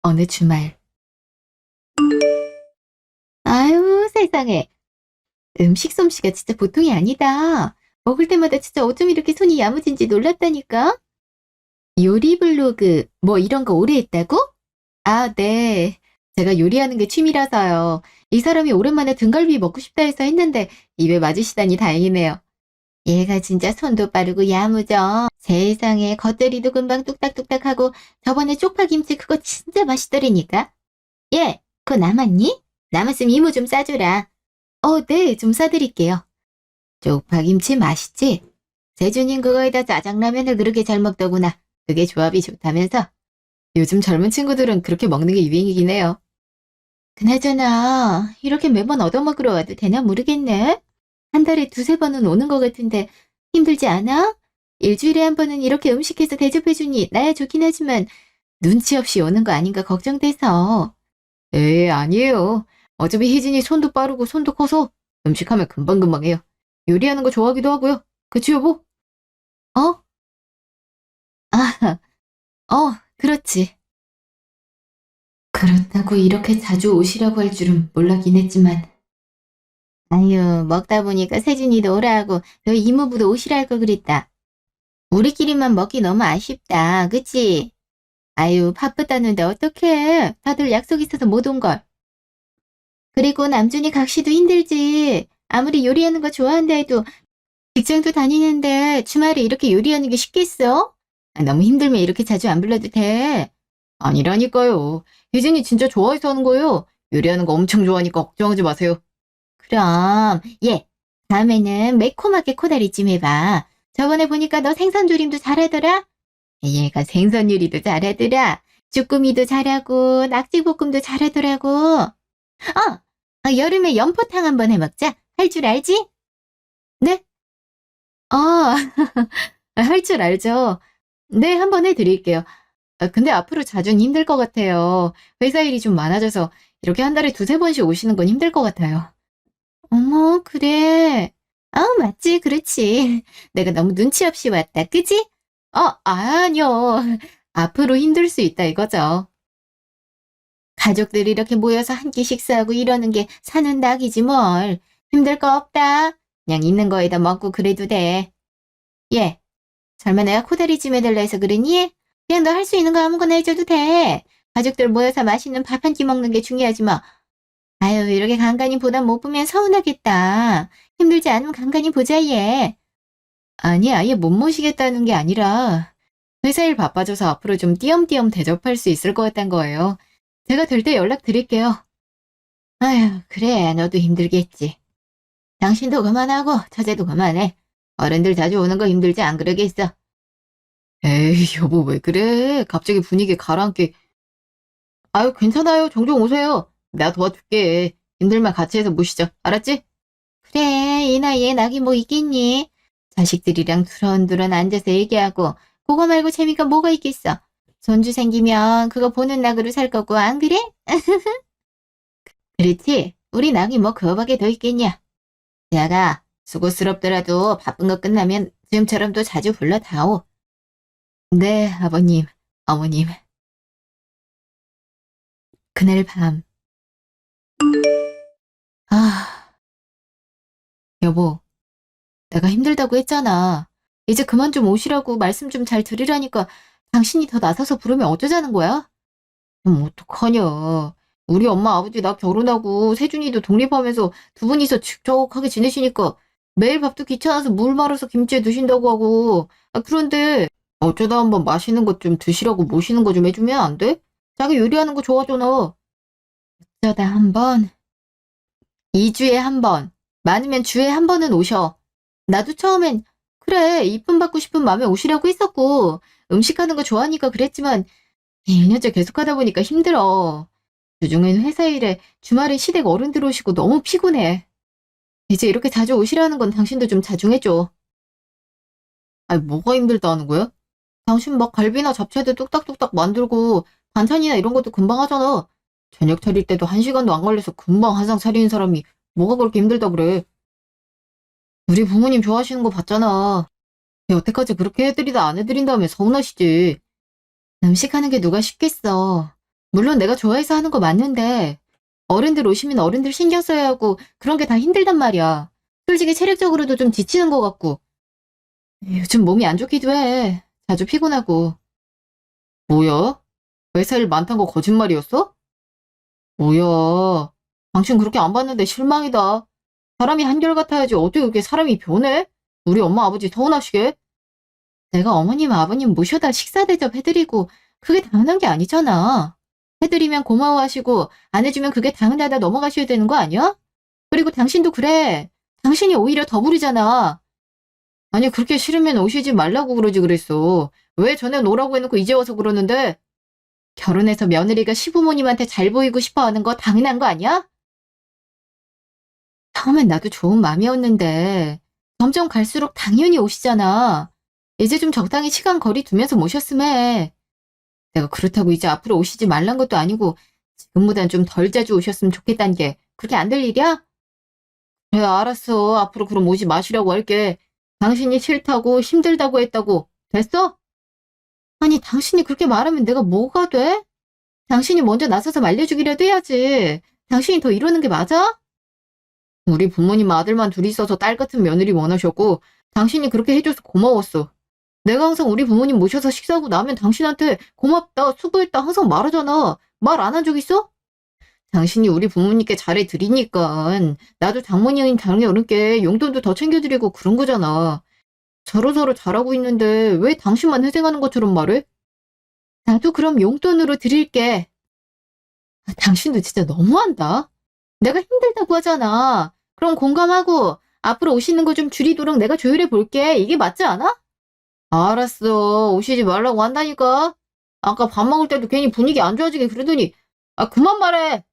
어느 주말. 아유, 세상에. 음식 솜씨가 진짜 보통이 아니다. 먹을 때마다 진짜 어쩜 이렇게 손이 야무진지 놀랐다니까? 요리 블로그, 뭐 이런 거 오래 했다고? 아, 네. 제가 요리하는 게 취미라서요. 이 사람이 오랜만에 등갈비 먹고 싶다 해서 했는데 입에 맞으시다니 다행이네요. 얘가 진짜 손도 빠르고 야무져. 세상에 겉절이도 금방 뚝딱뚝딱하고 저번에 쪽파김치 그거 진짜 맛있더라니까. 예, 그거 남았니? 남았으면 이모 좀 싸주라. 네, 좀 싸드릴게요. 쪽파김치 맛있지? 세준인 그거에다 짜장라면을 그렇게 잘 먹더구나. 그게 조합이 좋다면서? 요즘 젊은 친구들은 그렇게 먹는 게 유행이긴 해요. 그나저나 이렇게 매번 얻어먹으러 와도 되나 모르겠네. 한 달에 두세 번은 오는 것 같은데 힘들지 않아? 일주일에 한 번은 이렇게 음식해서 대접해주니 나야 좋긴 하지만 눈치 없이 오는 거 아닌가 걱정돼서. 아니에요. 어차피 혜진이 손도 빠르고 손도 커서 음식하면 금방금방 해요. 요리하는 거 좋아하기도 하고요. 그치, 여보? 어? 아, 그렇지. 그렇다고 이렇게 자주 오시라고 할 줄은 몰랐긴 했지만. 아유, 먹다 보니까 세준이도 오라 하고 너희 이모부도 오시라 할 걸 그랬다. 우리끼리만 먹기 너무 아쉽다. 그치? 아유, 바쁘다는데 어떡해. 다들 약속 있어서 못 온 걸. 그리고 남준이 각시도 힘들지. 아무리 요리하는 거 좋아한다 해도 직장도 다니는데 주말에 이렇게 요리하는 게 쉽겠어? 너무 힘들면 이렇게 자주 안 불러도 돼. 아니라니까요. 혜진이 진짜 좋아해서 하는 거예요. 요리하는 거 엄청 좋아하니까 걱정하지 마세요. 그럼, 다음에는 매콤하게 코다리 찜 해봐. 저번에 보니까 너 생선조림도 잘하더라? 얘가 생선 요리도 잘하더라. 쭈꾸미도 잘하고, 낙지볶음도 잘하더라고. 여름에 연포탕 한번 해먹자. 할 줄 알지? 네? 아, 할 줄 알죠. 네, 한번 해드릴게요. 근데 앞으로 자주는 힘들 것 같아요. 회사 일이 좀 많아져서 이렇게 한 달에 두세 번씩 오시는 건 힘들 것 같아요. 어머, 그래. 맞지, 그렇지. 내가 너무 눈치 없이 왔다, 그지? 아니요. 앞으로 힘들 수 있다 이거죠. 가족들이 이렇게 모여서 한 끼 식사하고 이러는 게 사는 낙이지 뭘. 힘들 거 없다. 그냥 있는 거에다 먹고 그래도 돼. 예, 설마 내가 코다리 찜 해달라 해서 그러니? 그냥 너 할 수 있는 거 아무거나 해줘도 돼. 가족들 모여서 맛있는 밥 한 끼 먹는 게 중요하지 뭐. 아유, 이렇게 간간히 보다 못 보면 서운하겠다. 힘들지 않으면 간간히 보자, 얘. 아니, 아예 못 모시겠다는 게 아니라 회사 일 바빠져서 앞으로 좀 띄엄띄엄 대접할 수 있을 것 같단 거예요. 제가 될 때 연락드릴게요. 아휴, 그래, 너도 힘들겠지. 당신도 그만하고 처제도 그만해. 어른들 자주 오는 거 힘들지 안 그러겠어. 에이, 여보 왜 그래? 갑자기 분위기 가라앉게. 아유, 괜찮아요. 종종 오세요. 내가 도와줄게. 힘들면 같이 해서 모시죠. 알았지? 그래, 이 나이에 낙이 뭐 있겠니? 자식들이랑 두런두런 앉아서 얘기하고 그거 말고 재미가 뭐가 있겠어? 손주 생기면 그거 보는 낙으로 살 거고 안 그래? 그렇지? 우리 낙이 뭐 그거밖에 더 있겠냐? 야가 수고스럽더라도 바쁜 거 끝나면 지금처럼 또 자주 불러다오. 네, 아버님, 어머님. 그날 밤. 아, 여보, 내가 힘들다고 했잖아. 이제 그만 좀 오시라고 말씀 좀 잘 드리라니까 당신이 더 나서서 부르면 어쩌자는 거야? 어떡하냐. 우리 엄마 아버지 나 결혼하고 세준이도 독립하면서 두 분이서 축적하게 지내시니까 매일 밥도 귀찮아서 물 말아서 김치에 드신다고 하고. 그런데 어쩌다 한번 맛있는 것 좀 드시라고 모시는 거 좀 해주면 안 돼? 자기 요리하는 거 좋아하잖아. 어쩌다 한 번, 2주에 한 번, 많으면 주에 한 번은 오셔. 나도 처음엔 그래, 이쁨 받고 싶은 마음에 오시라고 했었고 음식하는 거 좋아하니까 그랬지만 2년째 계속하다 보니까 힘들어. 주중엔 회사 일에 주말엔 시댁 어른들 오시고 너무 피곤해. 이제 이렇게 자주 오시라는 건 당신도 좀 자중해줘. 아니, 뭐가 힘들다는 거야? 당신 막 갈비나 잡채도 뚝딱뚝딱 만들고 반찬이나 이런 것도 금방 하잖아. 저녁 차릴 때도 1시간도 안 걸려서 금방 한 상 차리는 사람이 뭐가 그렇게 힘들다 그래. 우리 부모님 좋아하시는 거 봤잖아. 여태까지 그렇게 해드리다 안 해드린 다음에 서운하시지. 음식하는 게 누가 쉽겠어. 물론 내가 좋아해서 하는 거 맞는데 어른들 오시면 어른들 신경 써야 하고 그런 게 다 힘들단 말이야. 솔직히 체력적으로도 좀 지치는 것 같고. 요즘 몸이 안 좋기도 해. 자주 피곤하고. 뭐야? 회사 일 많단 거 거짓말이었어? 뭐야? 당신 그렇게 안 봤는데 실망이다. 사람이 한결같아야지 어떻게 그렇게 사람이 변해? 우리 엄마 아버지 서운하시게? 내가 어머님 아버님 모셔다 식사 대접 해드리고 그게 당연한 게 아니잖아. 해드리면 고마워하시고 안 해주면 그게 당연하다 넘어가셔야 되는 거 아니야? 그리고 당신도 그래. 당신이 오히려 더 부리잖아. 아니 그렇게 싫으면 오시지 말라고 그러지 그랬어. 왜 전에 오라고 해놓고 이제 와서 그러는데? 결혼해서 며느리가 시부모님한테 잘 보이고 싶어 하는 거 당연한 거 아니야? 처음엔 나도 좋은 마음이었는데 점점 갈수록 당연히 오시잖아. 이제 좀 적당히 시간 거리 두면서 모셨으면 해. 내가 그렇다고 이제 앞으로 오시지 말란 것도 아니고 지금보단 좀 덜 자주 오셨으면 좋겠다는 게 그렇게 안 될 일이야? 그래 알았어. 앞으로 그럼 오지 마시라고 할게. 당신이 싫다고 힘들다고 했다고. 됐어? 아니 당신이 그렇게 말하면 내가 뭐가 돼? 당신이 먼저 나서서 말려주기라도 해야지. 당신이 더 이러는 게 맞아? 우리 부모님 아들만 둘이 있어서 딸 같은 며느리 원하셨고 당신이 그렇게 해줘서 고마웠어. 내가 항상 우리 부모님 모셔서 식사하고 나면 당신한테 고맙다, 수고했다 항상 말하잖아. 말 안 한 적 있어? 당신이 우리 부모님께 잘해드리니까 나도 장모님 장녀 어른께 용돈도 더 챙겨드리고 그런 거잖아. 서로서로 잘하고 있는데 왜 당신만 희생하는 것처럼 말해? 나도 그럼 용돈으로 드릴게. 당신도 진짜 너무한다. 내가 힘들다고 하잖아. 그럼 공감하고 앞으로 오시는 거 좀 줄이도록 내가 조율해 볼게. 이게 맞지 않아? 알았어. 오시지 말라고 한다니까. 아까 밥 먹을 때도 괜히 분위기 안 좋아지게 그러더니 그만 말해.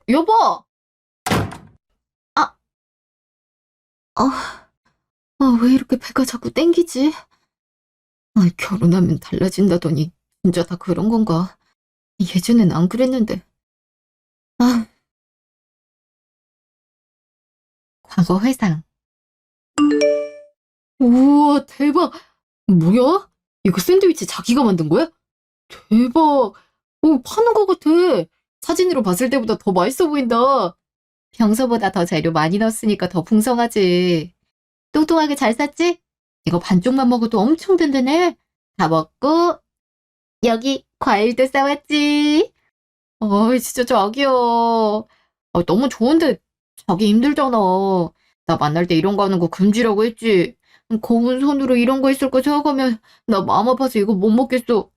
여보. 아, 아, 왜 이렇게 배가 자꾸 땡기지? 결혼하면 달라진다더니 진짜 다 그런 건가? 예전엔 안 그랬는데. 아, 과거 회상. 우와, 대박. 뭐야? 이거 샌드위치 자기가 만든 거야? 대박. 파는 거 같아. 사진으로 봤을 때보다 더 맛있어 보인다. 평소보다 더 재료 많이 넣었으니까 더 풍성하지. 뚱뚱하게 잘 쌌지? 이거 반쪽만 먹어도 엄청 든든해. 다 먹고 여기 과일도 싸왔지. 진짜 자기야. 너무 좋은데 자기 힘들잖아. 나 만날 때 이런 거 하는 거 금지라고 했지. 고운 손으로 이런 거 했을 거 생각하면 나 마음 아파서 이거 못 먹겠어.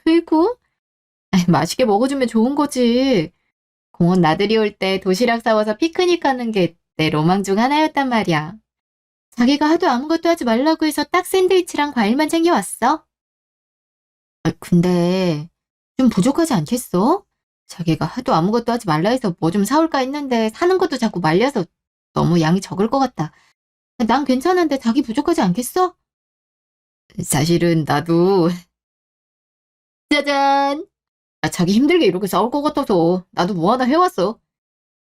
아이고. 맛있게 먹어주면 좋은 거지. 공원 나들이 올 때 도시락 싸와서 피크닉 하는 게 내 로망 중 하나였단 말이야. 자기가 하도 아무것도 하지 말라고 해서 딱 샌드위치랑 과일만 챙겨왔어. 근데 좀 부족하지 않겠어? 자기가 하도 아무것도 하지 말라 해서 뭐 좀 사올까 했는데 사는 것도 자꾸 말려서 너무 양이 적을 것 같다. 난 괜찮은데 자기 부족하지 않겠어? 사실은 나도 짜잔! 자기 힘들게 이렇게 싸울 것 같아서 나도 뭐 하나 해왔어.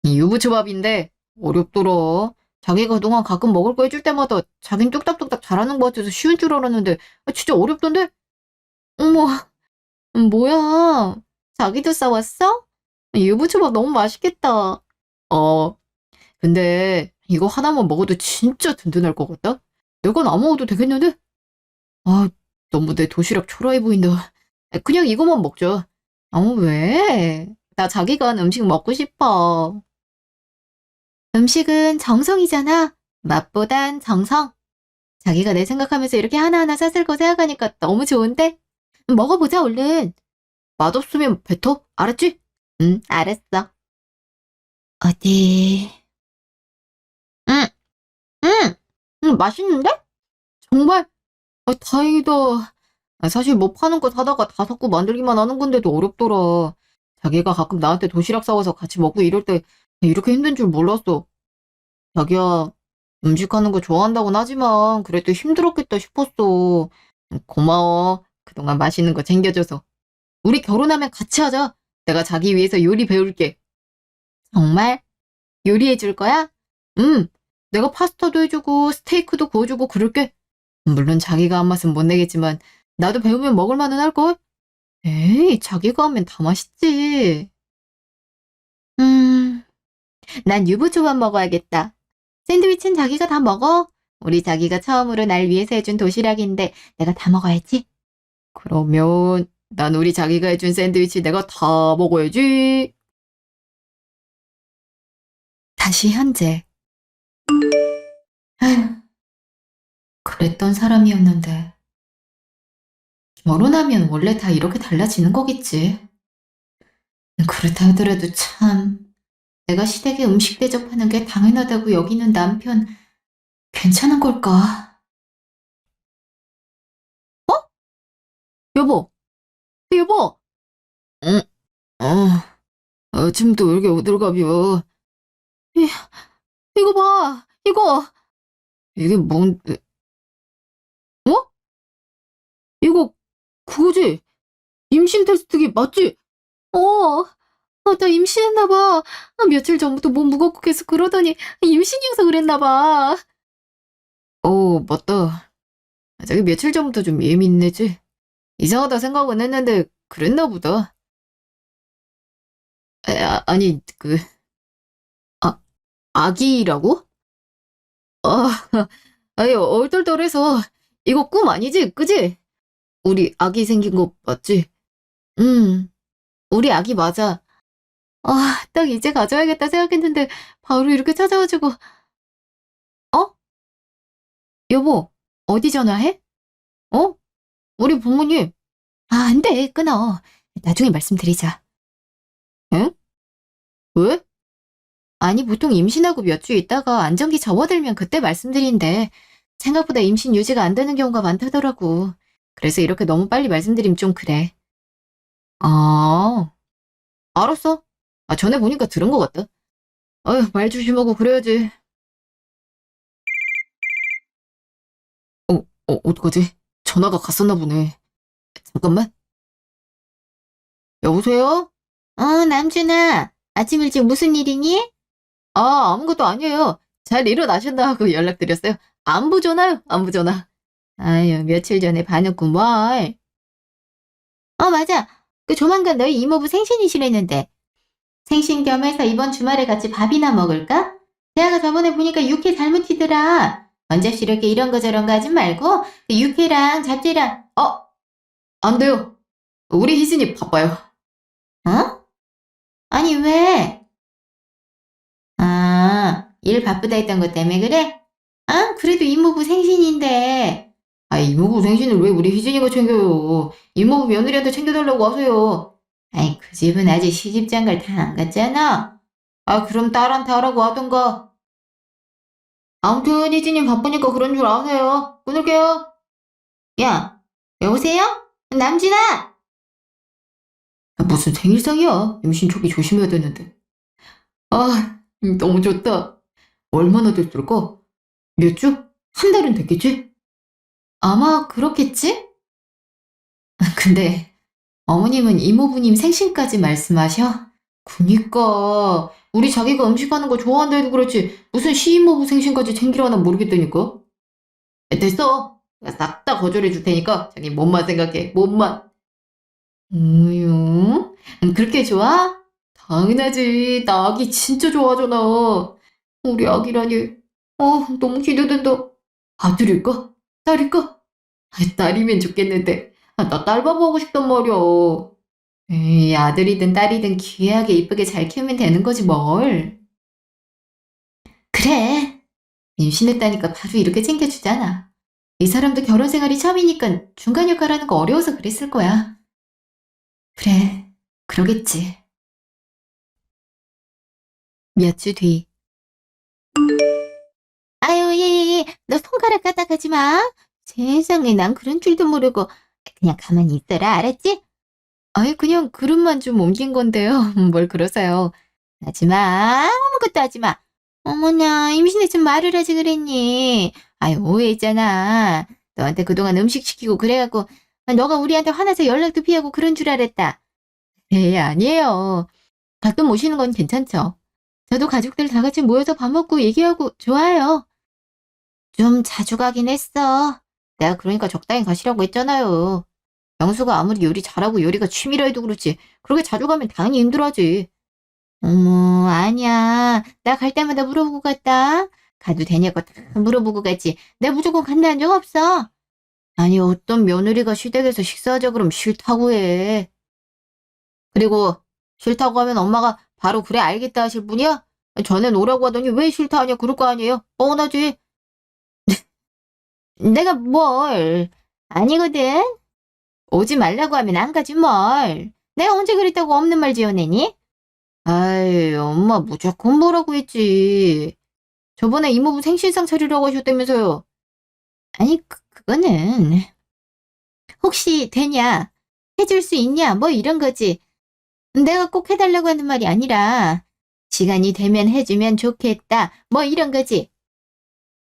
이 유부초밥인데 어렵더라. 자기가 그동안 가끔 먹을 거 해줄 때마다 자긴 뚝딱뚝딱 잘하는 것 같아서 쉬운 줄 알았는데 진짜 어렵던데? 어머, 뭐야? 자기도 싸왔어? 유부초밥 너무 맛있겠다. 어, 근데 이거 하나만 먹어도 진짜 든든할 것 같다? 내가 안 먹어도 되겠는데? 아, 너무 내 도시락 초라해 보인다. 그냥 이거만 먹자. 왜? 나 자기가 한 음식 먹고 싶어. 음식은 정성이잖아. 맛보단 정성. 자기가 내 생각하면서 이렇게 하나하나 사슬 거 생각하니까 너무 좋은데? 먹어보자, 얼른. 맛없으면 뱉어. 알았지? 응, 알았어. 어디? 응, 응, 응, 맛있는데? 정말? 다행이다. 사실 뭐 파는 거 사다가 다 섞고 만들기만 하는 건데도 어렵더라. 자기가 가끔 나한테 도시락 싸와서 같이 먹고 이럴 때 이렇게 힘든 줄 몰랐어. 자기야, 음식하는 거 좋아한다고는 하지만 그래도 힘들었겠다 싶었어. 고마워. 그동안 맛있는 거 챙겨줘서. 우리 결혼하면 같이 하자. 내가 자기 위해서 요리 배울게. 정말? 요리해 줄 거야? 응. 내가 파스타도 해주고 스테이크도 구워주고 그럴게. 물론 자기가 한 맛은 못 내겠지만 나도 배우면 먹을 만은 할걸? 에이, 자기가 하면 다 맛있지. 음, 난 유부초밥 먹어야겠다. 샌드위치는 자기가 다 먹어? 우리 자기가 처음으로 날 위해서 해준 도시락인데 내가 다 먹어야지. 그러면 난 우리 자기가 해준 샌드위치 내가 다 먹어야지. 다시 현재. 아휴, 그랬던 사람이었는데. 결혼하면 원래 다 이렇게 달라지는 거겠지. 그렇다 하더라도 참, 내가 시댁에 음식 대접하는 게 당연하다고 여기는 남편, 괜찮은 걸까? 여보, 여보! 응, 아침부터 왜 이렇게 오들갑이야? 이, 이거 봐, 이게 어? 이거, 그거지? 임신 테스트기 맞지? 나 임신했나 봐. 며칠 전부터 몸 무겁고 계속 그러더니 임신이어서 그랬나 봐. 맞다. 자기 며칠 전부터 좀 예민했지? 이상하다 생각은 했는데 그랬나 보다. 아니, 아, 아기라고? 아, 아니, 얼떨떨해서 이거 꿈 아니지? 그지? 우리 아기 생긴 거 맞지? 응, 우리 아기 맞아. 딱 이제 가져야겠다 생각했는데 바로 이렇게 찾아가지고. 어? 여보, 어디 전화해? 어? 우리 부모님. 안 돼, 끊어. 나중에 말씀드리자. 응? 왜? 아니, 보통 임신하고 몇 주 있다가 안정기 접어들면 그때 말씀드린대. 생각보다 임신 유지가 안 되는 경우가 많다더라고. 그래서 이렇게 너무 빨리 말씀드리면 좀 그래. 아, 알았어. 전에 보니까 들은 것 같다. 아유, 말 조심하고 그래야지. 어떡하지? 전화가 갔었나 보네. 잠깐만. 여보세요? 남준아. 아침 일찍 무슨 일이니? 아무것도 아니에요. 잘 일어나셨나 하고 연락드렸어요. 안부 전화요, 안부 전화. 아유, 며칠 전에 봐놓고 뭘. 맞아. 그 조만간 너희 이모부 생신이시랬는데. 생신 겸해서 이번 주말에 같이 밥이나 먹을까? 대아가 저번에 보니까 육회 잘못 튀더라. 언제시 이렇게 이런 거 저런 거 하지 말고 그 육회랑 잡채랑 안 돼요. 우리 희진이 바빠요. 어? 아니 왜? 일 바쁘다 했던 것 때문에 그래? 그래도 이모부 생신인데. 이모부 생신을 왜 우리 희진이가 챙겨요? 이모부 며느리한테 챙겨달라고 하세요. 그 집은 아직 시집장가를 다 안 갔잖아. 그럼 딸한테 하라고 하던가. 아무튼 희진이 바쁘니까 그런 줄 아세요. 끊을게요. 야, 여보세요? 남진아! 무슨 생일상이야? 임신 초기 조심해야 되는데. 너무 좋다. 얼마나 됐을까? 몇 주? 한 달은 됐겠지? 아마 그렇겠지? 근데 어머님은 이모부님 생신까지 말씀하셔? 그니까 우리 자기가 음식하는 거 좋아한다 해도 그렇지 무슨 시이모부 생신까지 챙기려나 모르겠다니까. 됐어. 싹 다 거절해 줄 테니까 자기 몸만 생각해. 몸만. 우유? 그렇게 좋아? 당연하지. 나 아기 진짜 좋아하잖아. 우리 아기라니. 너무 기대된다. 아들일까? 딸일까? 딸이면 좋겠는데. 나 딸밥 하고 싶단 말이야. 에이, 아들이든 딸이든 귀하게 이쁘게 잘 키우면 되는 거지 뭘. 그래. 임신했다니까 바로 이렇게 챙겨주잖아. 이 사람도 결혼 생활이 처음이니까 중간 역할하는 거 어려워서 그랬을 거야. 그래, 그러겠지. 몇 주 뒤. 아유, 예. 너 손가락 까딱하지 마. 세상에, 난 그런 줄도 모르고. 그냥 가만히 있어라, 알았지? 그냥 그릇만 좀 옮긴 건데요. 뭘 그러세요. 하지 마. 아무것도 하지 마. 어머나, 임신했으면 말을 하지 그랬니? 오해했잖아. 너한테 그동안 음식 시키고 그래갖고 너가 우리한테 화나서 연락도 피하고 그런 줄 알았다. 아니에요. 가끔 오시는 건 괜찮죠. 저도 가족들 다 같이 모여서 밥 먹고 얘기하고 좋아요. 좀 자주 가긴 했어. 내가 그러니까 적당히 가시라고 했잖아요. 영수가 아무리 요리 잘하고 요리가 취미라 해도 그렇지. 그렇게 자주 가면 당연히 힘들어하지. 어머, 아니야. 나 갈 때마다 물어보고 갔다. 가도 되냐고 다 물어보고 가지. 내가 무조건 간다 한 적 없어. 아니, 어떤 며느리가 시댁에서 식사하자 그러면 싫다고 해. 그리고 싫다고 하면 엄마가 바로 그래 알겠다 하실 분이야? 전엔 오라고 하더니 왜 싫다 하냐 그럴 거 아니에요? 뻔하지. 내가 뭘. 아니거든. 오지 말라고 하면 안 가지 뭘. 내가 언제 그랬다고 없는 말 지어내니? 아이, 엄마 무조건 뭐라고 했지. 저번에 이모부 생신상 차리라고 하셨다면서요. 아니, 그거는 혹시 되냐? 해줄 수 있냐? 뭐 이런 거지. 내가 꼭 해달라고 하는 말이 아니라 시간이 되면 해주면 좋겠다. 뭐 이런 거지.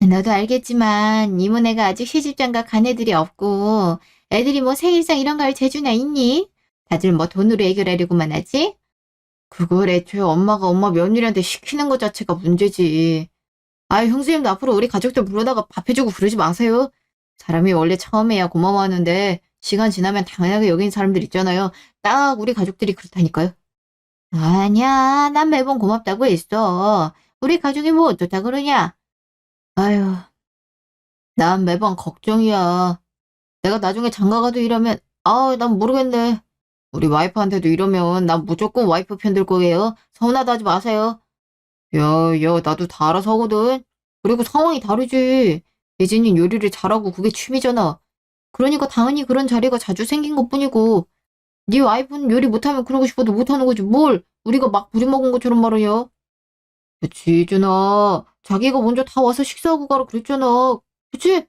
너도 알겠지만 이모네가 아직 시집장가 간 애들이 없고 애들이 뭐 생일상 이런 거 할 재주나 있니? 다들 뭐 돈으로 해결하려고만 하지? 그걸 애초에 엄마가 엄마 며느리한테 시키는 것 자체가 문제지. 아유, 형수님도 앞으로 우리 가족들 불러다가 밥 해주고 그러지 마세요. 사람이 원래 처음에야 고마워하는데 시간 지나면 당연하게 여기는 사람들 있잖아요. 딱 우리 가족들이 그렇다니까요. 아니야, 난 매번 고맙다고 했어. 우리 가족이 뭐 어쩌다 그러냐? 아유, 난 매번 걱정이야. 내가 나중에 장가가도 이러면, 난 모르겠네. 우리 와이프한테도 이러면 난 무조건 와이프 편 들 거예요. 서운하다 하지 마세요. 야, 야, 나도 다 알아서 하거든. 그리고 상황이 다르지. 예진이 요리를 잘하고 그게 취미잖아. 그러니까 당연히 그런 자리가 자주 생긴 것뿐이고 네 와이프는 요리 못하면 그러고 싶어도 못하는 거지 뭘 우리가 막 부려먹은 것처럼 말이야. 그치, 예진아. 자기가 먼저 다 와서 식사하고 가라 그랬잖아. 그치?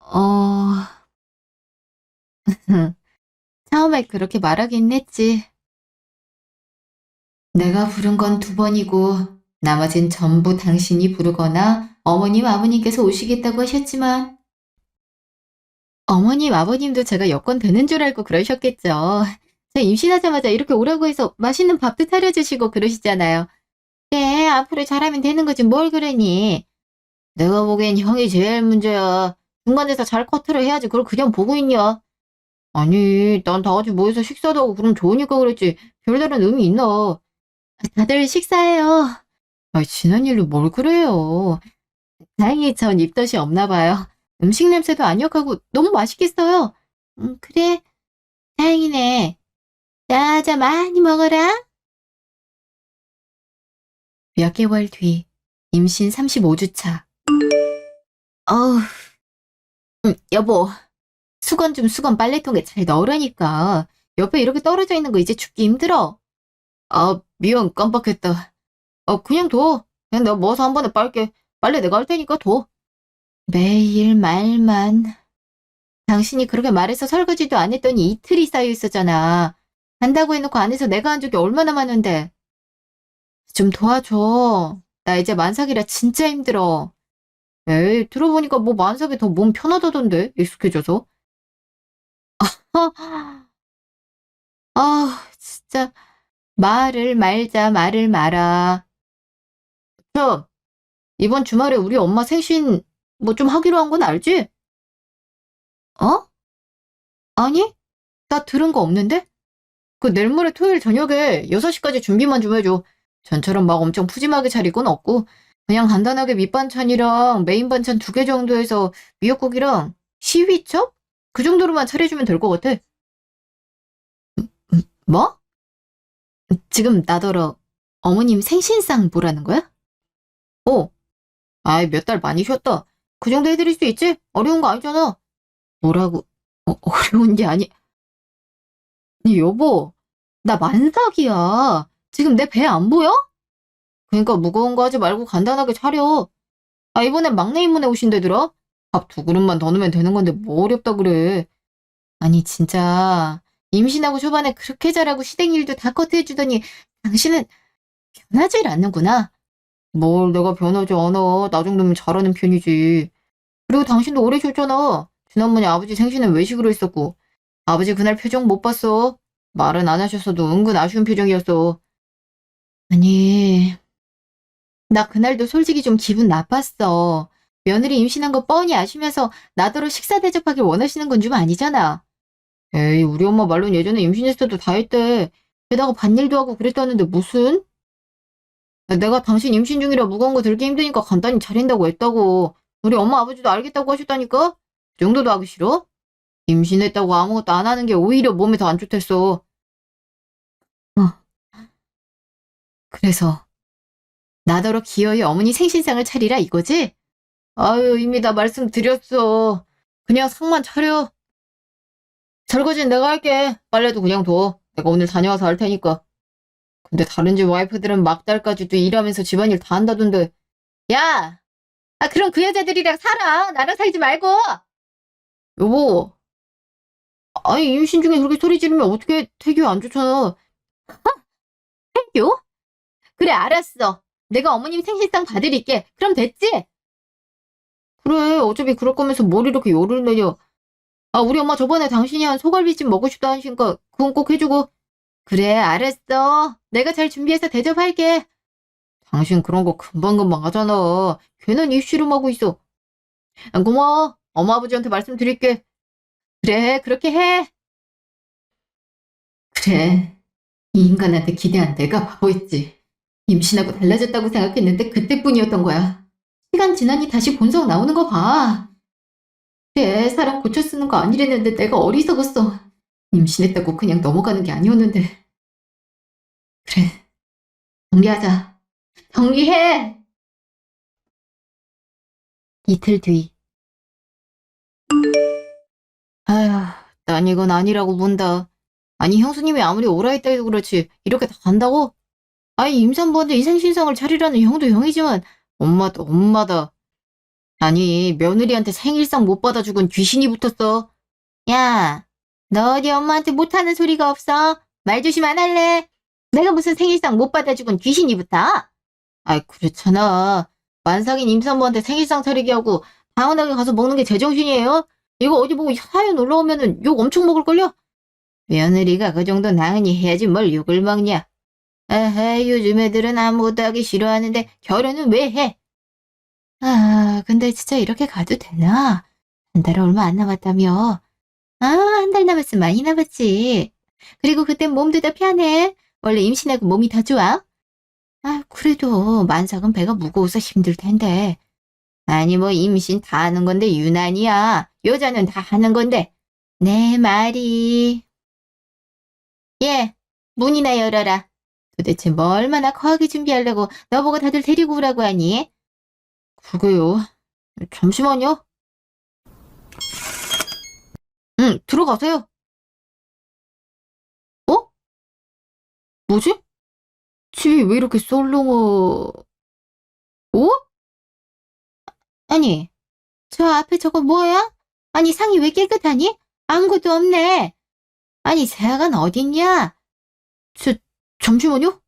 어... 처음에 그렇게 말하긴 했지. 내가 부른 건 두 번이고 나머진 전부 당신이 부르거나 어머님, 아버님께서 오시겠다고 하셨지만 어머님, 아버님도 제가 여건 되는 줄 알고 그러셨겠죠. 저 임신하자마자 이렇게 오라고 해서 맛있는 밥도 차려주시고 그러시잖아요. 그래, 앞으로 잘하면 되는 거지 뭘 그러니. 내가 보기엔 형이 제일 문제야. 중간에서 잘 커트를 해야지 그걸 그냥 보고 있냐. 아니, 난 다 같이 모여서 식사도 하고 그럼 좋으니까 그랬지. 별다른 의미 있나. 다들 식사해요. 지난 일로 뭘 그래요. 다행히 전 입덧이 없나 봐요. 음식 냄새도 안 역하고 너무 맛있겠어요. 그래, 다행이네. 자자, 많이 먹어라. 몇 개월 뒤, 임신 35주 차. 어우, 여보, 수건 빨래통에 잘 넣으라니까. 옆에 이렇게 떨어져 있는 거 이제 줍기 힘들어. 미안, 깜빡했다. 그냥 둬. 그냥 내가 모아서 한 번에 빨게. 빨래 내가 할 테니까 둬. 매일 말만. 당신이 그렇게 말해서 설거지도 안 했더니 이틀이 쌓여 있었잖아. 한다고 해놓고 안 해서 내가 한 적이 얼마나 많은데. 좀 도와줘. 나 이제 만삭이라 진짜 힘들어. 에이, 들어보니까 뭐 만삭이 더 몸 편하다던데, 익숙해져서. 진짜. 말을 말아. 저, 이번 주말에 우리 엄마 생신 뭐 좀 하기로 한 건 알지? 어? 아니? 나 들은 거 없는데? 그 내일 모레 토요일 저녁에 6시까지 준비만 좀 해줘. 전처럼 막 엄청 푸짐하게 차릴 건 없고 그냥 간단하게 밑반찬이랑 메인 반찬 2개 정도 해서 미역국이랑 시위첩? 그 정도로만 차려주면 될 것 같아. 뭐? 지금 나더러 어머님 생신상 보라는 거야? 어. 아이, 몇 달 많이 쉬었다. 그 정도 해드릴 수 있지? 어려운 거 아니잖아. 뭐라고? 어려운 게 아니. 아니, 여보, 나 만삭이야. 지금 내 배 안 보여? 그러니까 무거운 거 하지 말고 간단하게 차려. 이번엔 막내 입문에 오신대더라. 밥 2그릇만 더 넣으면 되는 건데 뭐 어렵다 그래. 아니, 진짜 임신하고 초반에 그렇게 잘하고 시댁 일도 다 커트해주더니 당신은 변하질 않는구나. 뭘 내가 변하지 않아. 나 정도면 잘하는 편이지. 그리고 당신도 오래 쉬었잖아. 지난번에 아버지 생신은 외식으로 했었고 아버지 그날 표정 못 봤어. 말은 안 하셨어도 은근 아쉬운 표정이었어. 아니, 나 그날도 솔직히 좀 기분 나빴어. 며느리 임신한 거 뻔히 아시면서 나더러 식사 대접하길 원하시는 건 좀 아니잖아. 에이, 우리 엄마 말로는 예전에 임신했어도 다 했대. 게다가 밭일도 하고 그랬다는데 무슨? 내가 당신 임신 중이라 무거운 거 들기 힘드니까 간단히 차린다고 했다고. 우리 엄마 아버지도 알겠다고 하셨다니까? 그 정도도 하기 싫어? 임신했다고 아무것도 안 하는 게 오히려 몸에 더 안 좋댔어. 어, 그래서 나더러 기어이 어머니 생신상을 차리라 이거지? 아유, 이미 다 말씀드렸어. 그냥 상만 차려. 설거지는 내가 할게. 빨래도 그냥 둬. 내가 오늘 다녀와서 할 테니까. 근데 다른 집 와이프들은 막달까지도 일하면서 집안일 다 한다던데. 야! 아, 그럼 그 여자들이랑 살아. 나랑 살지 말고. 여보, 아니, 임신 중에 그렇게 소리 지르면 어떻게 태교 안 좋잖아. 태교? 그래, 알았어. 내가 어머님 생신상 봐드릴게. 그럼 됐지? 그래, 어차피 그럴 거면서 뭘 이렇게 열을 내려. 아, 우리 엄마 저번에 당신이 한 소갈비찜 먹고 싶다 하시니까 그건 꼭 해주고. 그래, 알았어. 내가 잘 준비해서 대접할게. 당신 그런 거 금방금방 하잖아. 괜한 입씨름하고 있어. 안 고마워. 엄마 아버지한테 말씀드릴게. 그래, 그렇게 해. 그래, 이 인간한테 기대한 내가 바보였지. 임신하고 달라졌다고 생각했는데 그때뿐이었던 거야. 시간 지나니 다시 본성 나오는 거 봐. 그래, 사람 고쳐 쓰는 거 아니랬는데 내가 어리석었어. 임신했다고 그냥 넘어가는 게 아니었는데. 그래, 정리하자. 정리해! 이틀 뒤. 아휴, 난 이건 아니라고 본다. 아니, 형수님이 아무리 오라 했다 해도 그렇지. 이렇게 다 간다고? 아니, 임산부한테 희생신상을 차리라는 형도 형이지만, 엄마도 엄마다. 아니, 며느리한테 생일상 못 받아 죽은 귀신이 붙었어. 야, 너 어디 엄마한테 못하는 소리가 없어? 말 조심 안 할래? 내가 무슨 생일상 못 받아 죽은 귀신이 붙어? 아이, 그렇잖아. 만삭인 임산부한테 생일상 차리게 하고 방언하게 가서 먹는 게 제정신이에요? 이거 어디 보고 사연 올라오면은 욕 엄청 먹을걸요? 며느리가 그 정도 나은히 해야지 뭘 욕을 먹냐. 에헤, 요즘 애들은 아무것도 하기 싫어하는데 결혼은 왜 해? 아, 근데 진짜 이렇게 가도 되나? 한 달 얼마 안 남았다며. 아, 한 달 남았으면 많이 남았지. 그리고 그땐 몸도 더 편해. 원래 임신하고 몸이 더 좋아. 아, 그래도 만삭은 배가 무거워서 힘들 텐데. 아니, 뭐 임신 다 하는 건데 유난이야. 여자는 다 하는 건데. 내 말이. 예, 문이나 열어라. 도대체 뭐 얼마나 거하게 준비하려고 너보고 다들 데리고 오라고 하니? 그게요. 잠시만요. 응, 들어가세요. 어? 뭐지? 집이 왜 이렇게 썰렁어? 어? 아니, 저 앞에 저거 뭐야? 아니, 상이 왜 깨끗하니? 아무것도 없네. 아니, 새아간 어딨냐? 저, 잠시만요.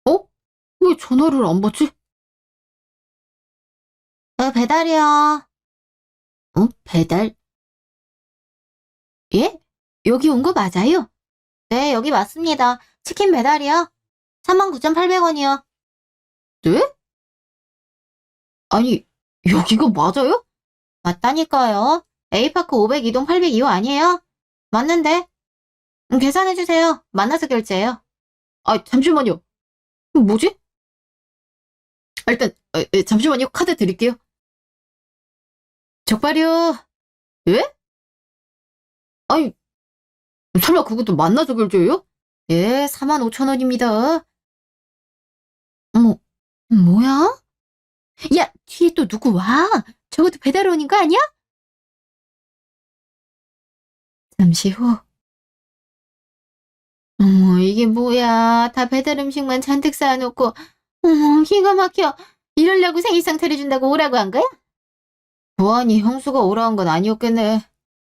어? 왜 전화를 안 받지? 배달이요. 배달? 예? 여기 온 거 맞아요? 네, 여기 맞습니다. 치킨 배달이요. 39,800원이요. 네? 아니, 여기가 맞아요? 맞다니까요. A파크 502동 802호 아니에요? 맞는데? 계산해주세요. 만나서 결제해요. 아, 잠시만요. 뭐지? 일단, 잠시만요. 카드 드릴게요. 적발이요. 예? 아니, 설마 그것도 만나서 결제해요? 예, 45,000원입니다. 어머, 뭐야? 야, 뒤에 또 누구 와? 저것도 배달원인 거 아니야? 잠시 후. 어머, 이게 뭐야. 다 배달 음식만 잔뜩 쌓아놓고. 어머, 기가 막혀. 이러려고 생일상 차려준다고 오라고 한 거야? 보아니 형수가 오라 한 건 아니었겠네.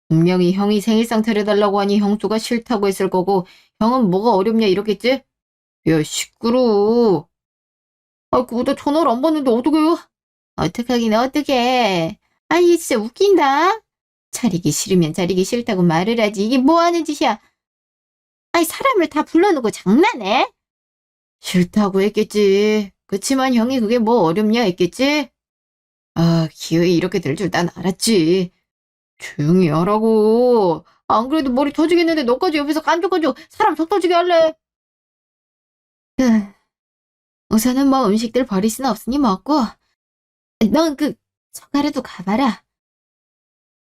분명히 형이 생일상 차려달라고 하니 형수가 싫다고 했을 거고, 형은 뭐가 어렵냐 이러겠지? 야, 시끄러워. 아, 그보다 전화를 안 받는데 어떡해요? 어떡하긴 어떡해. 아니, 진짜 웃긴다. 차리기 싫으면 차리기 싫다고 말을 하지. 이게 뭐 하는 짓이야? 아니, 사람을 다 불러놓고 장난해? 싫다고 했겠지. 그치만 형이 그게 뭐 어렵냐 했겠지? 기어이 이렇게 될 줄 난 알았지. 조용히 하라고. 안 그래도 머리 터지겠는데 너까지 옆에서 깐족깐족 사람 속 터지게 할래. 그, 우선은 뭐 음식들 버릴 수는 없으니 먹고, 넌 저가라도 가봐라.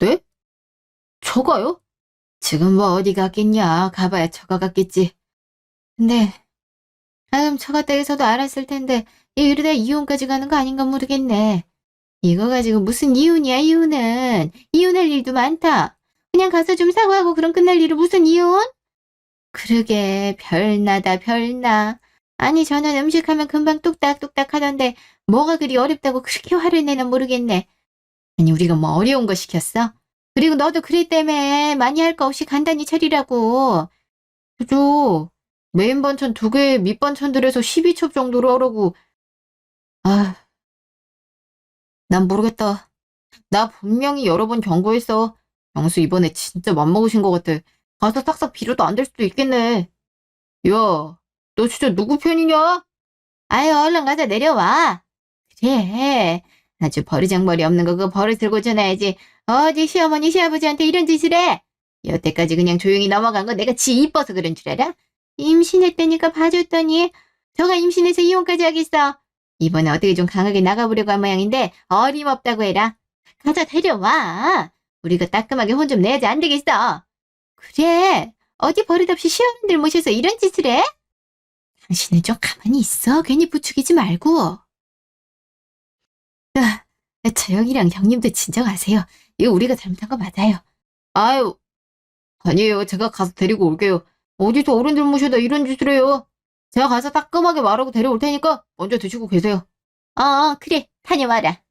네? 저가요? 지금 뭐 어디 갔겠냐. 가봐야 저가 갔겠지. 근데 처가 댁에서도 알았을 텐데 이러다 이혼까지 가는 거 아닌가 모르겠네. 이거 가지고 무슨 이혼이야, 이혼은. 이혼할 일도 많다. 그냥 가서 좀 사과하고 그럼 끝날 일을 무슨 이혼? 그러게, 별나다, 별나. 아니, 저는 음식하면 금방 뚝딱뚝딱 하던데 뭐가 그리 어렵다고 그렇게 화를 내나 모르겠네. 아니, 우리가 뭐 어려운 거 시켰어? 그리고 너도 그랬다며. 많이 할 거 없이 간단히 차리라고. 그죠? 메인 반찬 2개, 밑반찬들에서 12첩 정도로 하라고. 아, 난 모르겠다. 나 분명히 여러 번 경고했어. 영수 이번에 진짜 맘먹으신 것 같아. 가서 싹싹 비려도 안 될 수도 있겠네. 야, 너 진짜 누구 편이냐? 아유, 얼른 가자, 내려와. 그래. 아주 버르장머리 없는 거 그거 버릇 들고 전화야지. 어디 시어머니, 시아버지한테 이런 짓을 해? 여태까지 그냥 조용히 넘어간 거 내가 지 이뻐서 그런 줄 알아? 임신했다니까 봐줬더니 저가 임신해서 이혼까지 하겠어. 이번에 어떻게 좀 강하게 나가보려고 한 모양인데 어림없다고 해라. 가자, 데려와. 우리가 따끔하게 혼 좀 내야지 안 되겠어. 그래. 어디 버릇없이 시어머니들 모셔서 이런 짓을 해? 당신은 좀 가만히 있어. 괜히 부추기지 말고. 저 형이랑 형님도 진정하세요. 이거 우리가 잘못한 거 맞아요. 아유, 아니에요. 제가 가서 데리고 올게요. 어디서 어른들 모셔다 이런 짓을 해요. 제가 가서 따끔하게 말하고 데려올 테니까 먼저 드시고 계세요. 그래. 다녀와라.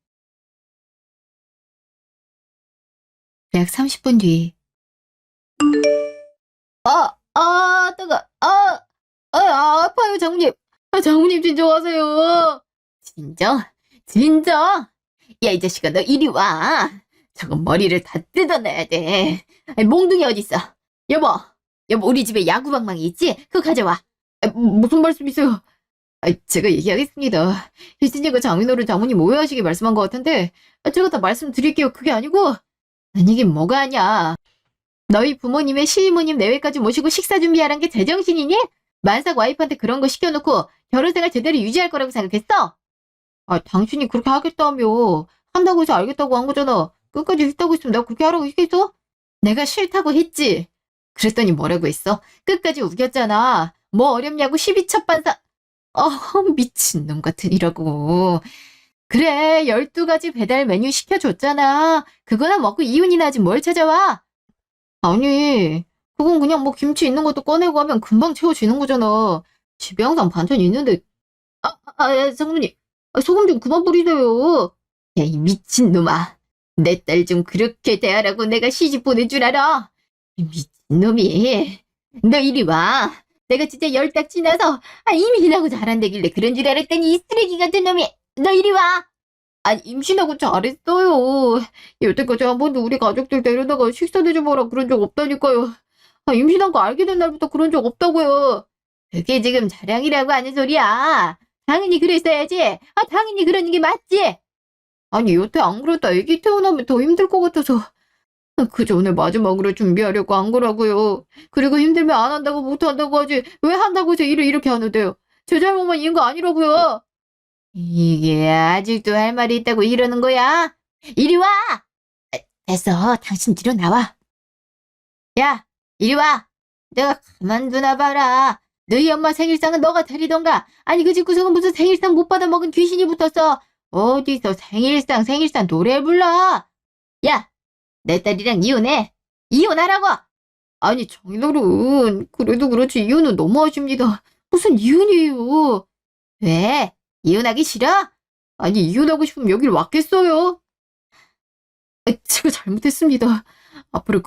약 30분 뒤. 뜨거. 아파요, 장모님. 장모님 진정하세요. 진정? 진정? 야, 이 자식아, 너 이리 와. 저거 머리를 다 뜯어내야 돼. 아니, 몽둥이 어딨어? 여보, 우리 집에 야구방망이 있지? 그거 가져와. 무슨 말씀이세요? 제가 얘기하겠습니다. 희진이가 장인어른 장모님 오해하시게 말씀한 것 같은데, 제가 다 말씀드릴게요. 그게 아니고, 아니긴 뭐가 아냐. 너희 부모님의 시이모님 내외까지 모시고 식사 준비하란 게 제정신이니? 만삭 와이프한테 그런 거 시켜놓고 결혼생활 제대로 유지할 거라고 생각했어? 당신이 그렇게 하겠다며. 한다고 해서 알겠다고 한 거잖아. 끝까지 싫다고 했으면 내가 그렇게 하라고 했겠어? 내가 싫다고 했지. 그랬더니 뭐라고 했어? 끝까지 우겼잖아. 뭐 어렵냐고 12첩 반사. 미친놈 같은 이라고. 그래, 12가지 배달 메뉴 시켜줬잖아. 그거나 먹고 이윤이나 하지 뭘 찾아와? 아니, 그건 그냥 뭐 김치 있는 것도 꺼내고 하면 금방 채워지는 거잖아. 집에 항상 반찬 있는데. 장모님. 소금 좀 그만 뿌리세요. 야, 이 미친놈아. 내 딸 좀 그렇게 대하라고 내가 시집 보낼 줄 알아? 이 미친놈이. 너 이리 와. 내가 진짜 열딱 지나서 임신하고 잘한다길래 그런 줄 알았더니 이 쓰레기 같은 놈이. 너 이리 와. 임신하고 잘했어요. 여태까지 한 번도 우리 가족들 데려다가 식사 대접하라 그런 적 없다니까요. 임신한 거 알게 된 날부터 그런 적 없다고요. 그게 지금 자랑이라고 하는 소리야. 당연히 그랬어야지. 당연히 그러는 게 맞지. 아니, 여태 안 그랬다 애기 태어나면 더 힘들 것 같아서. 그 전에 마지막으로 준비하려고 한 거라고요. 그리고 힘들면 안 한다고 못 한다고 하지. 왜 한다고 해서 일을 이렇게 하는데요. 제 잘못만 있는 거 아니라고요. 이게 아직도 할 말이 있다고 이러는 거야? 이리 와! 됐어. 당신 뒤로 나와. 야, 이리 와. 내가 가만두나 봐라. 너희 엄마 생일상은 너가 차리던가. 아니, 그 집 구석은 무슨 생일상 못 받아 먹은 귀신이 붙었어. 어디서 생일상 노래 불러. 야, 내 딸이랑 이혼해. 이혼하라고. 아니, 장인어른. 그래도 그렇지 이혼은 너무하십니다. 무슨 이혼이에요. 왜? 이혼하기 싫어? 아니, 이혼하고 싶으면 여길 왔겠어요? 제가 잘못했습니다. 앞으로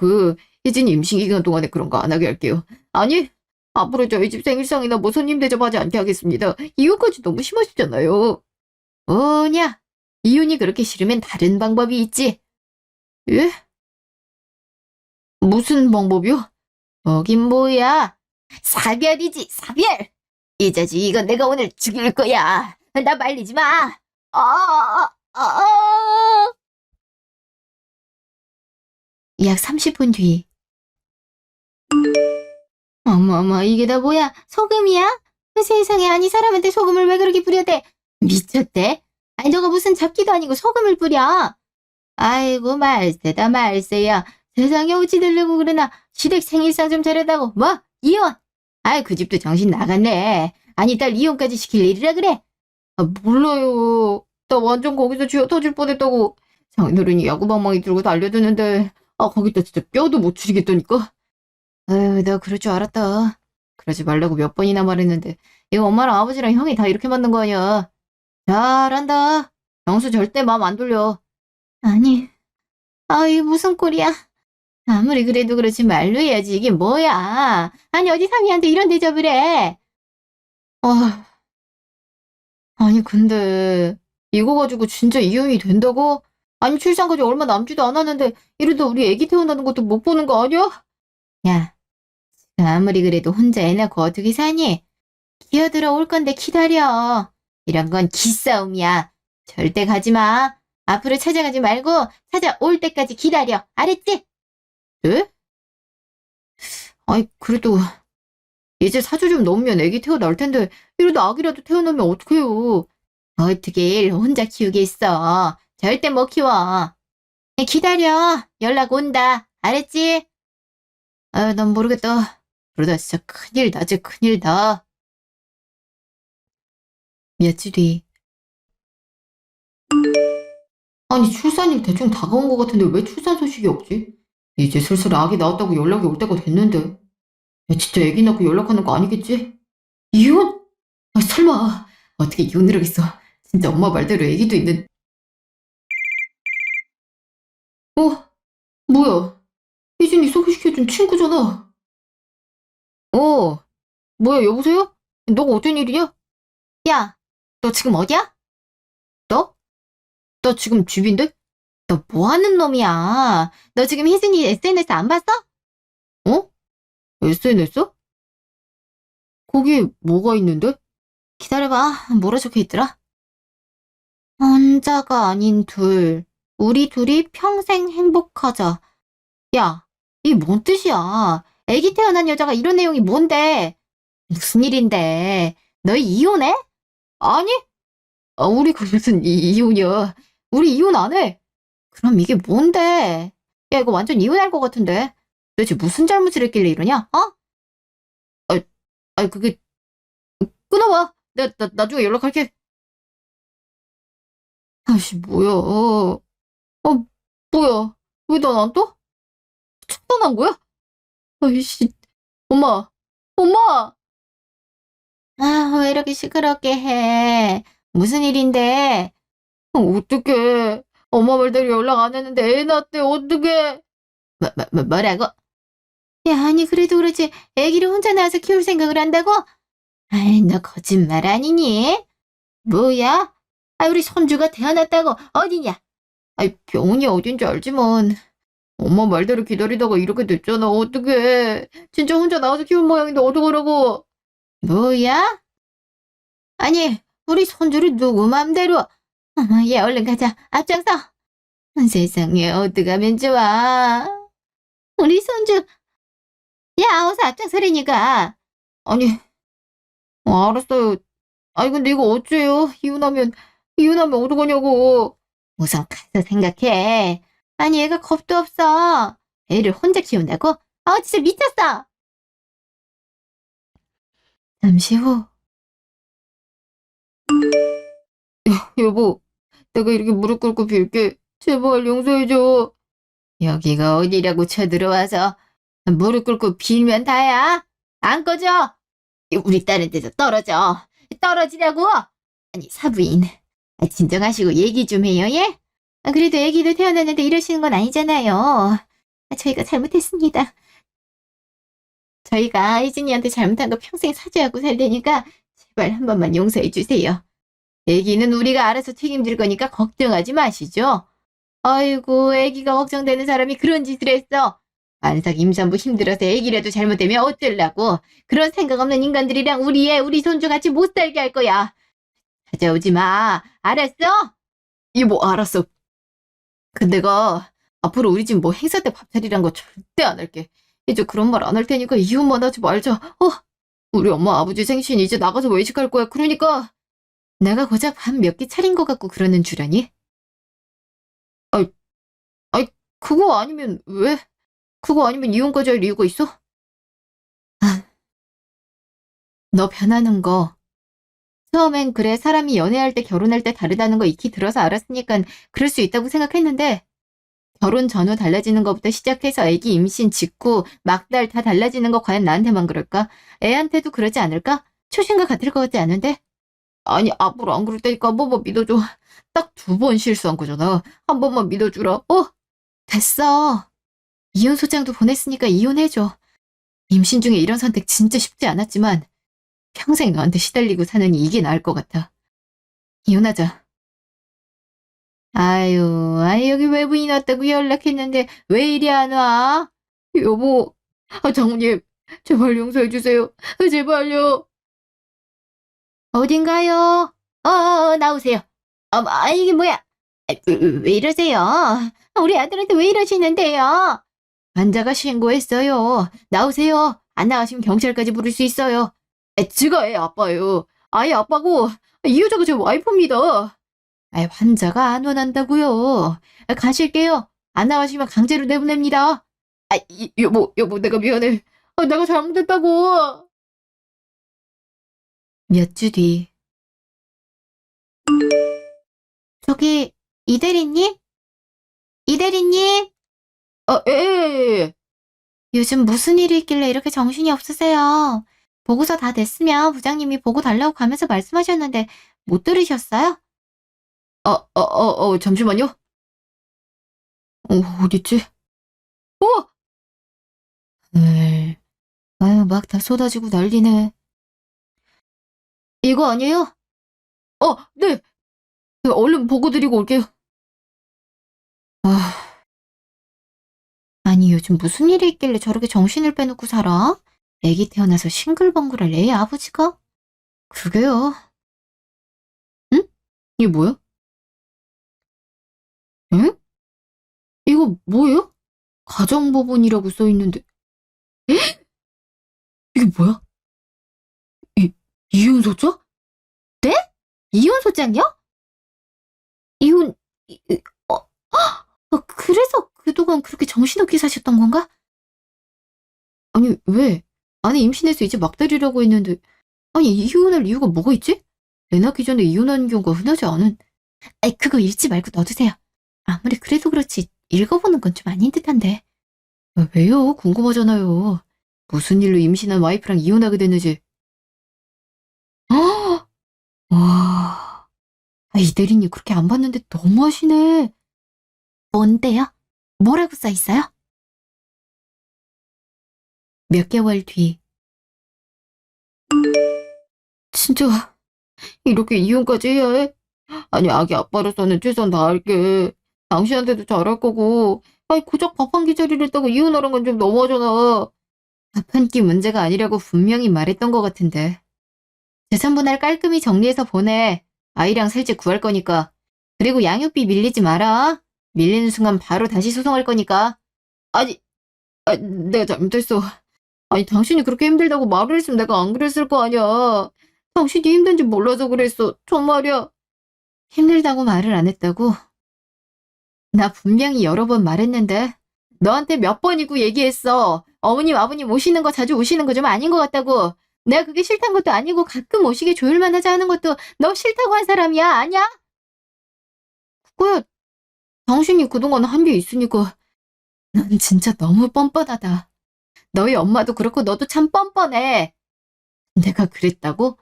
혜진이 임신 기간 동안에 그런 거 안 하게 할게요. 아니, 앞으로 저희 집 생일상이나 뭐 손님 대접하지 않게 하겠습니다. 이혼까지 너무 심하시잖아요. 뭐냐? 이혼이 그렇게 싫으면 다른 방법이 있지. 예? 무슨 방법이요? 뭐긴 뭐야? 사별이지, 사별! 이 자식, 이건 내가 오늘 죽일 거야. 나 말리지 마. 아! 약 30분 뒤. 어머머, 이게 다 뭐야? 소금이야? 세상에, 아니, 사람한테 소금을 왜 그렇게 뿌려대? 미쳤대? 아니, 너가 무슨 잡기도 아니고 소금을 뿌려? 아이고, 말세다, 말세야. 세상에 어찌 되려고 그러나. 시댁 생일상 좀 차려다고. 뭐? 이혼? 아이, 그 집도 정신 나갔네. 아니, 딸 이혼까지 시킬 일이라 그래? 아, 몰라요. 나 완전 거기서 쥐어 터질 뻔했다고. 장인어른이 야구방망이 들고 달려드는데, 아, 거기다 진짜 뼈도 못 추리겠다니까. 아유, 내가 그럴 줄 알았다. 그러지 말라고 몇 번이나 말했는데, 이거 엄마랑 아버지랑 형이 다 이렇게 만든 거 아니야. 잘한다. 영수 절대 마음 안 돌려. 아니, 아이, 무슨 꼴이야. 아무리 그래도 그렇지 말로 해야지. 이게 뭐야. 아니, 어디 상이한테 이런 대접을 해. 아, 아니, 근데, 이거 가지고 진짜 이혼이 된다고? 아니, 출산까지 얼마 남지도 않았는데, 이러다 우리 애기 태어나는 것도 못 보는 거 아니야? 야, 아무리 그래도 혼자 애 낳고 어떻게 사니? 기어들어 올 건데 기다려. 이런 건 기싸움이야. 절대 가지 마. 앞으로 찾아가지 말고 찾아올 때까지 기다려. 알았지? 네? 아이, 그래도 이제 4주 좀 넘으면 애기 태어날 텐데 이러다 아기라도 태어나면 어떡해요. 어떻게 혼자 키우겠어. 절대 못 키워. 기다려. 연락 온다. 알았지? 아유, 난 모르겠다. 그러다 진짜 큰일 나지, 큰일 나. 며칠 뒤. 아니, 출산이 대충 다가온 것 같은데 왜 출산 소식이 없지? 이제 슬슬 아기 나왔다고 연락이 올 때가 됐는데. 야, 진짜 애기 낳고 연락하는 거 아니겠지? 이혼? 아, 설마. 어떻게 이혼을 하겠어. 진짜 엄마 말대로 애기도 있는. 어? 뭐야? 혜진이 소개시켜준 친구잖아. 어, 뭐야, 여보세요? 너가 어쩐 일이야? 야, 너 지금 어디야? 너? 너 지금 집인데? 너 뭐 하는 놈이야? 너 지금 혜진이 SNS 안 봤어? 어? SNS? 거기에 뭐가 있는데? 기다려봐. 뭐라 적혀 있더라? 혼자가 아닌 둘. 우리 둘이 평생 행복하자. 야, 이게 뭔 뜻이야? 애기 태어난 여자가 이런 내용이 뭔데? 무슨 일인데? 너희 이혼해? 아니? 아, 우리가 무슨 이혼이야. 우리 이혼 안 해. 그럼 이게 뭔데? 야, 이거 완전 이혼할 것 같은데. 도대체 무슨 잘못을 했길래 이러냐? 어? 아, 그게 끊어봐. 내가 나중에 연락할게. 아씨, 뭐야. 뭐야. 왜 난 안 떠? 차단한 거야? 아이씨. 엄마. 엄마! 아, 왜 이렇게 시끄럽게 해? 무슨 일인데? 어떡해. 엄마 말대로 연락 안 했는데 애 낳았대. 어떡해. 뭐라고? 야, 아니, 그래도 그렇지. 애기를 혼자 낳아서 키울 생각을 한다고? 아이, 너 거짓말 아니니? 뭐야? 아, 우리 손주가 태어났다고. 어디냐? 아이, 병원이 어딘지 알지만. 엄마 말대로 기다리다가 이렇게 됐잖아. 어떡해. 진짜 혼자 나와서 키운 모양인데 어떡하라고. 뭐야? 아니, 우리 손주를 누구 맘대로. 어머, 얘 얼른 가자. 앞장서. 세상에, 어떡하면 좋아. 우리 손주. 야, 어서 앞장서라니까. 아니, 알았어요. 아니, 근데 이거 어째요? 이혼하면 어떡하냐고. 우선 가서 생각해. 아니, 얘가 겁도 없어. 애를 혼자 키운다고? 아, 진짜 미쳤어. 잠시 후. 여보, 내가 이렇게 무릎 꿇고 빌게. 제발 용서해줘. 여기가 어디라고 쳐들어와서 무릎 꿇고 빌면 다야? 안 꺼져? 우리 딸한테서 떨어져. 떨어지라고? 아니, 사부인. 진정하시고 얘기 좀 해요, 예? 그래도 애기도 태어났는데 이러시는 건 아니잖아요. 저희가 잘못했습니다. 저희가 혜진이한테 잘못한 거 평생 사죄하고 살 테니까 제발 한 번만 용서해 주세요. 애기는 우리가 알아서 책임질 거니까 걱정하지 마시죠. 아이고, 애기가 걱정되는 사람이 그런 짓을 했어. 만삭 임산부 힘들어서 애기라도 잘못되면 어쩌려고. 그런 생각 없는 인간들이랑 우리 손주 같이 못 살게 할 거야. 찾아오지 마. 알았어? 이모, 알았어. 내가 앞으로 우리 집 뭐 행사 때 밥 차리란 거 절대 안 할게. 이제 그런 말 안 할 테니까 이혼만 하지 말자. 우리 엄마 아버지 생신 이제 나가서 외식할 거야. 그러니까 내가 고작 밥 몇 개 차린 거 갖고 그러는 줄 아니? 아이, 아이, 그거 아니면 왜? 그거 아니면 이혼까지 할 이유가 있어? 아, 너 변하는 거. 처음엔 그래 사람이 연애할 때 결혼할 때 다르다는 거 익히 들어서 알았으니까 그럴 수 있다고 생각했는데 결혼 전후 달라지는 것부터 시작해서 아기 임신 직후 막달 다 달라지는 거 과연 나한테만 그럴까? 애한테도 그러지 않을까? 초심과 같을 것 같지 않은데? 아니 앞으로 안 그럴 테니까 한 번만 믿어줘. 딱 2번 실수한 거잖아. 한 번만 믿어주라. 됐어. 이혼 소장도 보냈으니까 이혼해줘. 임신 중에 이런 선택 진짜 쉽지 않았지만 평생 너한테 시달리고 사느니 이게 나을 것 같아. 이혼하자. 아유, 여기 외부인 왔다고 연락했는데 왜 이리 안 와? 여보, 장모님, 제발 용서해주세요. 제발요. 어딘가요? 나오세요. 이게 뭐야? 왜 이러세요? 우리 아들한테 왜 이러시는데요? 환자가 신고했어요. 나오세요. 안 나가시면 경찰까지 부를 수 있어요. 제가 애 아빠예요. 아이 아빠고 이 여자가 제 와이프입니다. 환자가 안 원한다고요. 가실게요. 안 나가시면 강제로 내보냅니다. 여보, 내가 미안해. 내가 잘못했다고. 몇 주 뒤. 저기, 이 대리님? 이 대리님? 예. 요즘 무슨 일이 있길래 이렇게 정신이 없으세요? 보고서 다 냈으면 부장님이 보고 달라고 가면서 말씀하셨는데 못 들으셨어요? 잠시만요. 어딨지? 네. 막 다 쏟아지고 난리네. 이거 아니에요? 네. 얼른 보고 드리고 올게요. 아니 요즘 무슨 일이 있길래 저렇게 정신을 빼놓고 살아? 애기 태어나서 싱글벙글할 애 아버지가? 그게요. 응? 이게 뭐야? 응? 이거 뭐예요? 가정법원이라고 써있는데. 에? 이게 뭐야? 이혼소장? 네? 이혼소장이요? 이혼, 이- 이- 어, 그래서 그동안 그렇게 정신없게 사셨던 건가? 아니, 왜? 아내 임신해서 이제 막달이라고 했는데, 아니, 이혼할 이유가 뭐가 있지? 애 낳기 전에 이혼하는 경우가 흔하지 않은. 그거 읽지 말고 넣어두세요. 아무리 그래도 그렇지, 읽어보는 건 좀 아닌 듯한데. 왜요? 궁금하잖아요. 무슨 일로 임신한 와이프랑 이혼하게 됐는지. 아, 와, 이 대리님 그렇게 안 봤는데 너무하시네. 뭔데요? 뭐라고 써있어요? 몇 개월 뒤. 진짜 이렇게 이혼까지 해야 해? 아니 아기 아빠로서는 최선 다할게. 당신한테도 잘할 거고. 아니 고작 밥 한 끼 자리를 했다고 이혼하는 건 좀 너무하잖아. 밥 한 끼 문제가 아니라고 분명히 말했던 것 같은데. 재산 분할 깔끔히 정리해서 보내. 아이랑 셋째 구할 거니까. 그리고 양육비 밀리지 마라. 밀리는 순간 바로 다시 소송할 거니까. 아니, 내가 잘못했어. 아니, 당신이 그렇게 힘들다고 말을 했으면 내가 안 그랬을 거 아니야. 당신이 힘든지 몰라서 그랬어. 정말이야. 힘들다고 말을 안 했다고? 나 분명히 여러 번 말했는데. 너한테 몇 번이고 얘기했어. 어머님, 아버님 오시는 거 자주 오시는 거 좀 아닌 것 같다고. 내가 그게 싫단 것도 아니고 가끔 오시게 조율만 하자 하는 것도 너 싫다고 한 사람이야. 아니야? 그거야. 당신이 그동안 한 게 있으니까. 넌 진짜 너무 뻔뻔하다. 너희 엄마도 그렇고 너도 참 뻔뻔해. 내가 그랬다고?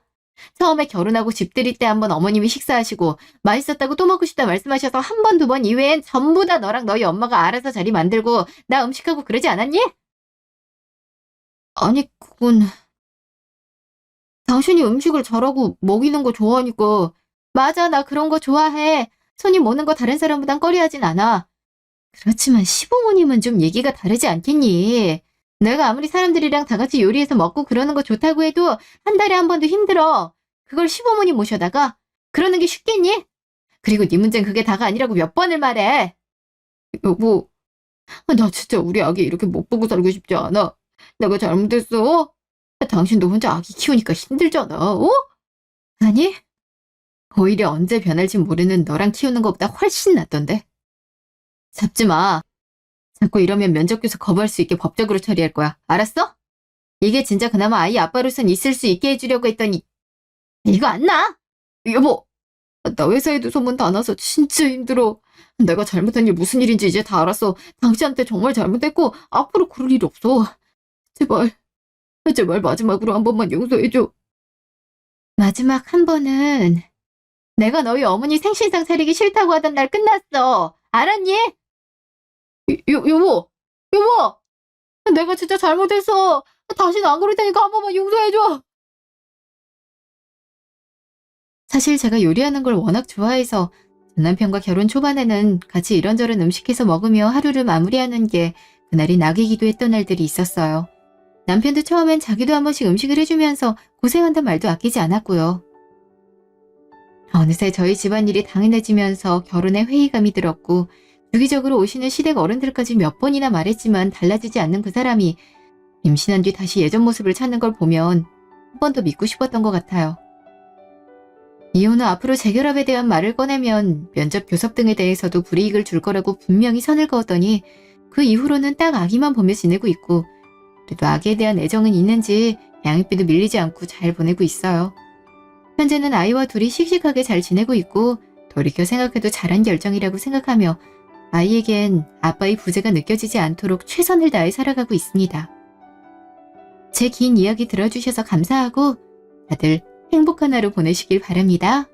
처음에 결혼하고 집 들일 때 한번 어머님이 식사하시고 맛있었다고 또 먹고 싶다 말씀하셔서 한 번, 2번 이외엔 전부 다 너랑 너희 엄마가 알아서 자리 만들고 나 음식하고 그러지 않았니? 아니, 그건 당신이 음식을 잘하고 먹이는 거 좋아하니까. 맞아, 나 그런 거 좋아해. 손님 오는 거 다른 사람보단 꺼려하진 않아. 그렇지만 시부모님은 좀 얘기가 다르지 않겠니? 내가 아무리 사람들이랑 다 같이 요리해서 먹고 그러는 거 좋다고 해도 한 달에 한 번도 힘들어. 그걸 시부모님 모셔다가 그러는 게 쉽겠니? 그리고 네 문제는 그게 다가 아니라고 몇 번을 말해. 여보, 나 진짜 우리 아기 이렇게 못 보고 살고 싶지 않아. 내가 잘못했어? 당신도 혼자 아기 키우니까 힘들잖아, 어? 아니, 오히려 언제 변할지 모르는 너랑 키우는 것보다 훨씬 낫던데. 잡지 마. 자꾸 이러면 면접교사 거부할 수 있게 법적으로 처리할 거야. 알았어? 이게 진짜 그나마 아이 아빠로선 있을 수 있게 해주려고 했더니 이거 안 나! 여보, 나 회사에도 소문 다 나서 진짜 힘들어. 내가 잘못한 일 무슨 일인지 이제 다 알았어. 당신한테 정말 잘못했고 앞으로 그럴 일 없어. 제발, 제발 마지막으로 한 번만 용서해줘. 마지막 한 번은 내가 너희 어머니 생신상 차리기 싫다고 하던 날 끝났어. 알았니? 여보, 여보! 내가 진짜 잘못했어. 다시는 안 그럴 테니까 한 번만 용서해줘. 사실 제가 요리하는 걸 워낙 좋아해서 전 남편과 결혼 초반에는 같이 이런저런 음식해서 먹으며 하루를 마무리하는 게 그날이 낙이기도 했던 날들이 있었어요. 남편도 처음엔 자기도 한 번씩 음식을 해주면서 고생한단 말도 아끼지 않았고요. 어느새 저희 집안일이 당연해지면서 결혼에 회의감이 들었고 주기적으로 오시는 시댁 어른들까지 몇 번이나 말했지만 달라지지 않는 그 사람이 임신한 뒤 다시 예전 모습을 찾는 걸 보면 한 번 더 믿고 싶었던 것 같아요. 이혼 후 앞으로 재결합에 대한 말을 꺼내면 면접 교섭 등에 대해서도 불이익을 줄 거라고 분명히 선을 그었더니 그 이후로는 딱 아기만 보며 지내고 있고 그래도 아기에 대한 애정은 있는지 양육비도 밀리지 않고 잘 보내고 있어요. 현재는 아이와 둘이 씩씩하게 잘 지내고 있고 돌이켜 생각해도 잘한 결정이라고 생각하며 아이에겐 아빠의 부재가 느껴지지 않도록 최선을 다해 살아가고 있습니다. 제 긴 이야기 들어주셔서 감사하고 다들 행복한 하루 보내시길 바랍니다.